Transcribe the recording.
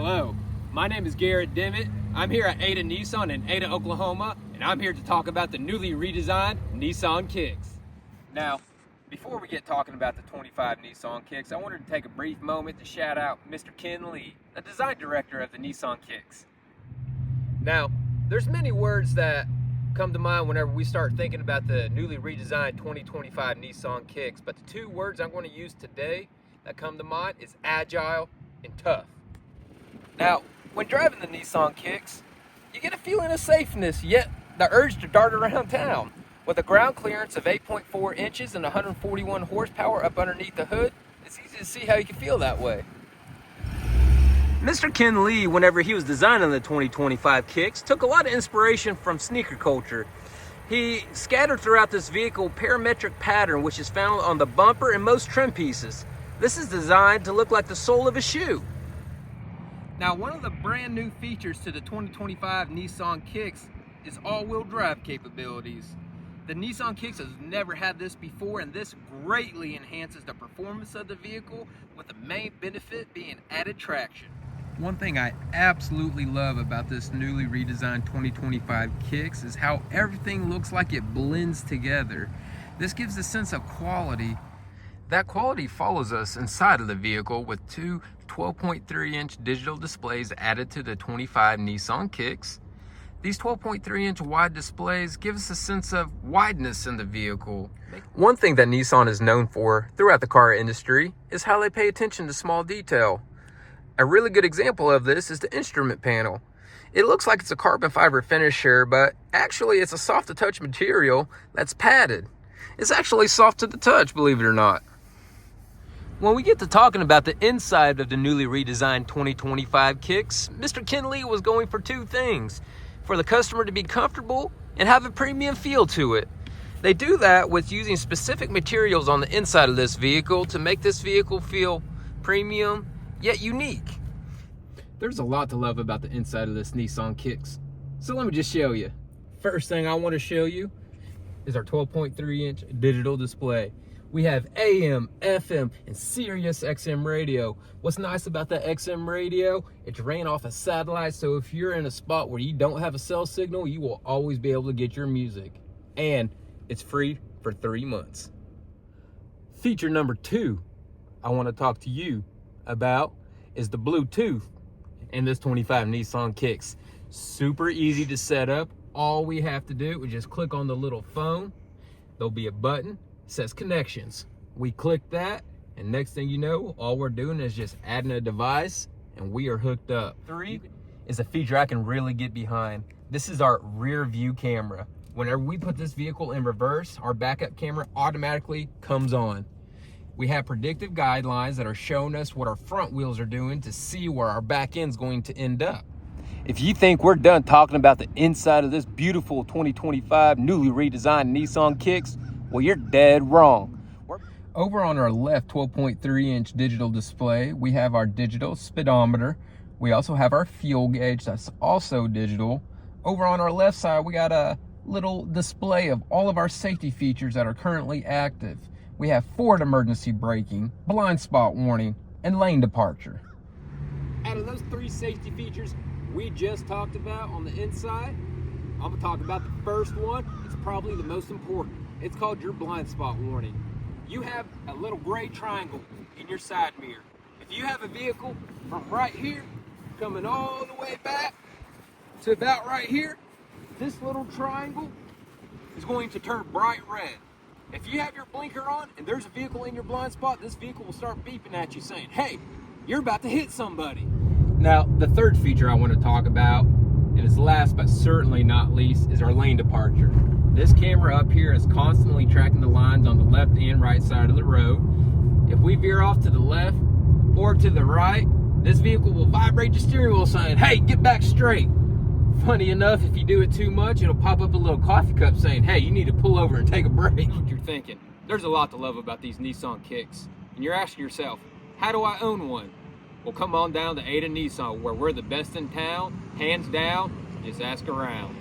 Hello, my name is Garrett Dimmitt. I'm here at Ada Nissan in Ada, Oklahoma, and I'm here to talk about the newly redesigned Nissan Kicks. Now, before we get talking about the 25 Nissan Kicks, I wanted to take a brief moment to shout out Mr. Ken Lee, the design director of the Nissan Kicks. Now, there's many words that come to mind whenever we start thinking about the newly redesigned 2025 Nissan Kicks, but the two words I'm going to use today that come to mind is agile and tough. Now, when driving the Nissan Kicks, you get a feeling of safeness, yet the urge to dart around town. With a ground clearance of 8.4 inches and 141 horsepower up underneath the hood, it's easy to see how you can feel that way. Mr. Ken Lee, whenever he was designing the 2025 Kicks, took a lot of inspiration from sneaker culture. He scattered throughout this vehicle parametric pattern, which is found on the bumper and most trim pieces. This is designed to look like the sole of a shoe. Now, one of the brand new features to the 2025 Nissan Kicks is all-wheel drive capabilities. The Nissan Kicks has never had this before, and this greatly enhances the performance of the vehicle, with the main benefit being added traction. One thing I absolutely love about this newly redesigned 2025 Kicks is how everything looks like it blends together. This gives a sense of quality. That quality follows us inside of the vehicle with two 12.3-inch digital displays added to the 25 Nissan Kicks. These 12.3-inch wide displays give us a sense of wideness in the vehicle. One thing that Nissan is known for throughout the car industry is how they pay attention to small detail. A really good example of this is the instrument panel. It looks like it's a carbon fiber finisher, but actually it's a soft-to-touch material that's padded. It's actually soft to the touch, believe it or not. When we get to talking about the inside of the newly redesigned 2025 Kicks, Mr. Ken Lee was going for two things: for the customer to be comfortable and have a premium feel to it. They do that with using specific materials on the inside of this vehicle to make this vehicle feel premium yet unique. There's a lot to love about the inside of this Nissan Kicks, so let me just show you. First thing I want to show you is our 12.3-inch digital display. We have AM, FM, and Sirius XM radio. What's nice about that XM radio? It's ran off a satellite, so if you're in a spot where you don't have a cell signal, you will always be able to get your music. And it's free for 3 months. Feature number 2 I want to talk to you about is the Bluetooth in this 25 Nissan Kicks. Super easy to set up. All we have to do is just click on the little phone. There'll be a button. Says connections. We click that, and next thing you know, all we're doing is just adding a device and we are hooked up. 3 is a feature I can really get behind. This is our rear view camera. Whenever we put this vehicle in reverse, our backup camera automatically comes on. We have predictive guidelines that are showing us what our front wheels are doing to see where our back end's going to end up. If you think we're done talking about the inside of this beautiful 2025 newly redesigned Nissan Kicks, well, you're dead wrong. Over on our left 12.3-inch digital display, we have our digital speedometer. We also have our fuel gauge that's also digital. Over on our left side, we got a little display of all of our safety features that are currently active. We have forward emergency braking, blind spot warning, and lane departure. Out of those 3 safety features we just talked about on the inside, I'm gonna talk about the first one. It's probably the most important. It's called your blind spot warning. You have a little gray triangle in your side mirror. If you have a vehicle from right here coming all the way back to about right here, this little triangle is going to turn bright red. If you have your blinker on and there's a vehicle in your blind spot, this vehicle will start beeping at you saying, hey, you're about to hit somebody. Now, the third feature I want to talk about, and it's last but certainly not least, is our lane departure. This camera up here is constantly tracking the lines on the left and right side of the road. If we veer off to the left or to the right, this vehicle will vibrate the steering wheel saying, hey, get back straight. Funny enough, if you do it too much, it'll pop up a little coffee cup saying, hey, you need to pull over and take a break. What you're thinking. There's a lot to love about these Nissan Kicks. And you're asking yourself, how do I own one? Well, come on down to Ada Nissan, where we're the best in town, hands down. Just ask around.